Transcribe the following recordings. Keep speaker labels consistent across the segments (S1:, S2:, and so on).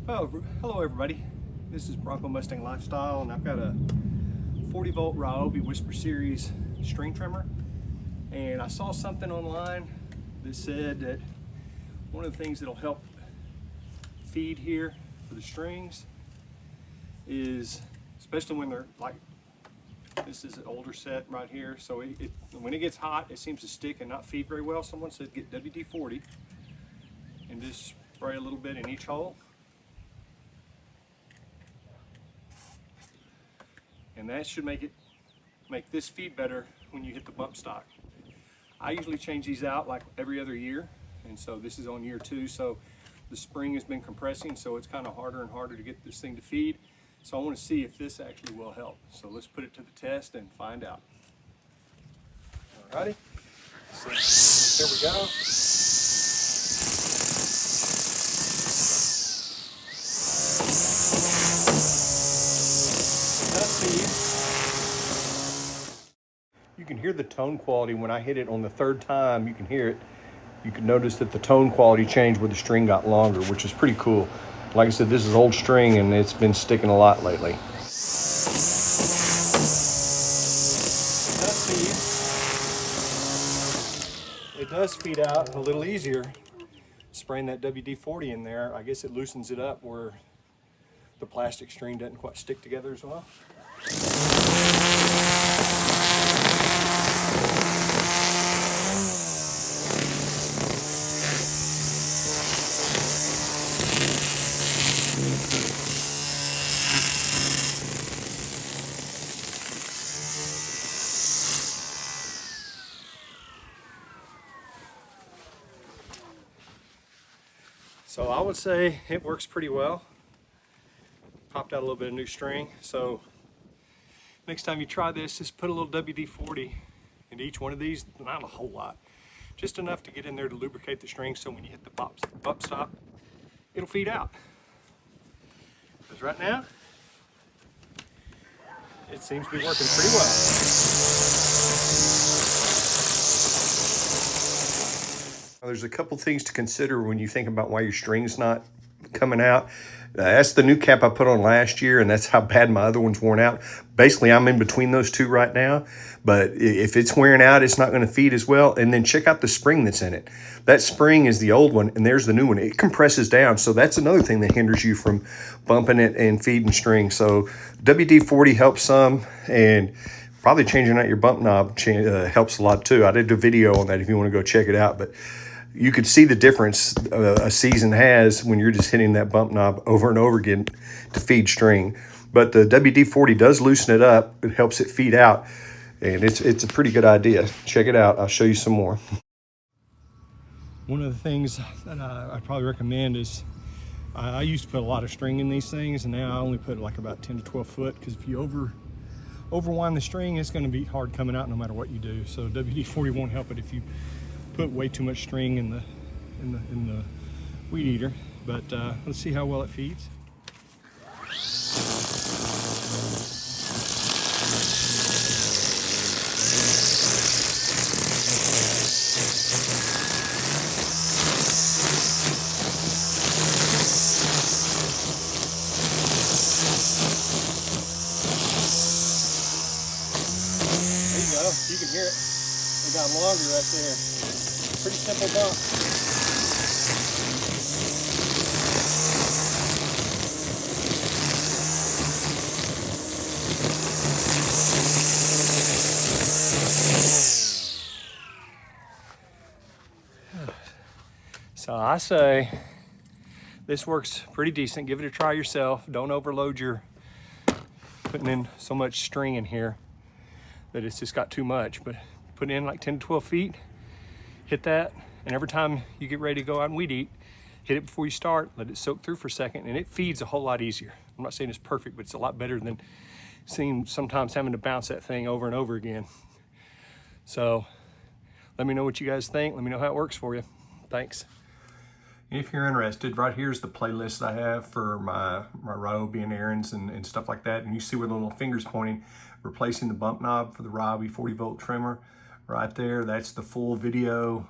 S1: Well, hello everybody. This is Bronco Mustang Lifestyle, and I've got a 40 volt Ryobi Whisper Series string trimmer. And I saw something online that said that one of the things that'll help feed here for the strings is, especially when they're like, this is an older set right here, so when it gets hot, it seems to stick and not feed very well. Someone said get WD-40 and just spray a little bit in each hole. And that should make this feed better when you hit the bump stock. I usually change these out like every other year, and so this is on year 2, so the spring has been compressing, so it's kind of harder and harder to get this thing to feed. So I want to see if this actually will help. So let's put it to the test and find out. Alrighty, so here we go. You can hear the tone quality when I hit it on the 3rd time. You can hear it. You can notice that the tone quality changed where the string got longer, which is pretty cool. Like I said, this is old string and it's been sticking a lot lately. It does feed out a little easier. Spraying that WD-40 in there, I guess it loosens it up where the plastic string doesn't quite stick together as well. So I would say it works pretty well. Popped out a little bit of new string. So next time you try this, just put a little WD-40 into each one of these, not a whole lot. Just enough to get in there to lubricate the string so when you hit the bump stop, it'll feed out. Because right now, it seems to be working pretty well. There's a couple things to consider when you think about why your string's not coming out. That's the new cap I put on last year, and that's how bad my other one's worn out. Basically, I'm in between those two right now, but if it's wearing out, it's not going to feed as well. And then check out the spring that's in it. That spring is the old one, and there's the new one. It compresses down, so that's another thing that hinders you from bumping it and feeding string. So WD-40 helps some, and probably changing out your bump knob helps a lot too. I did a video on that if you want to go check it out, but you could see the difference a season has when you're just hitting that bump knob over and over again to feed string. But the WD-40 does loosen it up. It helps it feed out, and it's a pretty good idea. Check it out. I'll show you some more. One of the things that I probably recommend is I used to put a lot of string in these things, and now I only put like about 10 to 12 foot, because if you overwind the string, it's going to be hard coming out no matter what you do. So WD-40 won't help it if you put way too much string in the weed eater. But let's see how well it feeds. There you go. You can hear it. It got longer right there. Pretty simple bump. So I say this works pretty decent. Give it a try yourself. Don't overload your putting in so much string in here that it's just got too much, but put in like 10 to 12 feet. Hit that, and every time you get ready to go out and weed eat, hit it before you start, let it soak through for a second, and it feeds a whole lot easier. I'm not saying it's perfect, but it's a lot better than sometimes having to bounce that thing over and over again. So let me know what you guys think. Let me know how it works for you. Thanks. If you're interested, right here's the playlist I have for my Ryobi and errands and stuff like that. And you see where the little finger's pointing, replacing the bump knob for the Ryobi 40 volt trimmer. Right there, that's the full video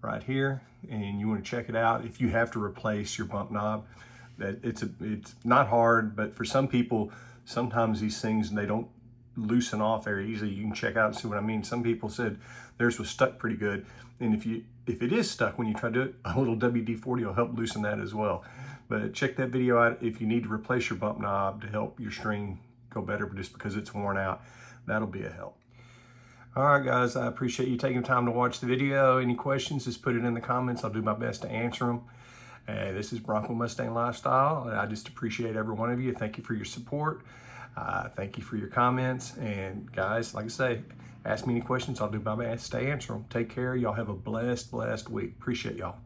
S1: right here, and you want to check it out if you have to replace your bump knob. That it's not hard, but for some people, sometimes these things, they don't loosen off very easily. You can check out and see what I mean. Some people said theirs was stuck pretty good. And if it is stuck when you try to do it, a little WD-40 will help loosen that as well. But check that video out if you need to replace your bump knob to help your string go better just because it's worn out. That'll be a help. All right, guys, I appreciate you taking the time to watch the video. Any questions, just put it in the comments. I'll do my best to answer them. This is Bronco Mustang Lifestyle, and I just appreciate every one of you. Thank you for your support. Thank you for your comments. And guys, like I say, ask me any questions. I'll do my best to answer them. Take care. Y'all have a blessed week. Appreciate y'all.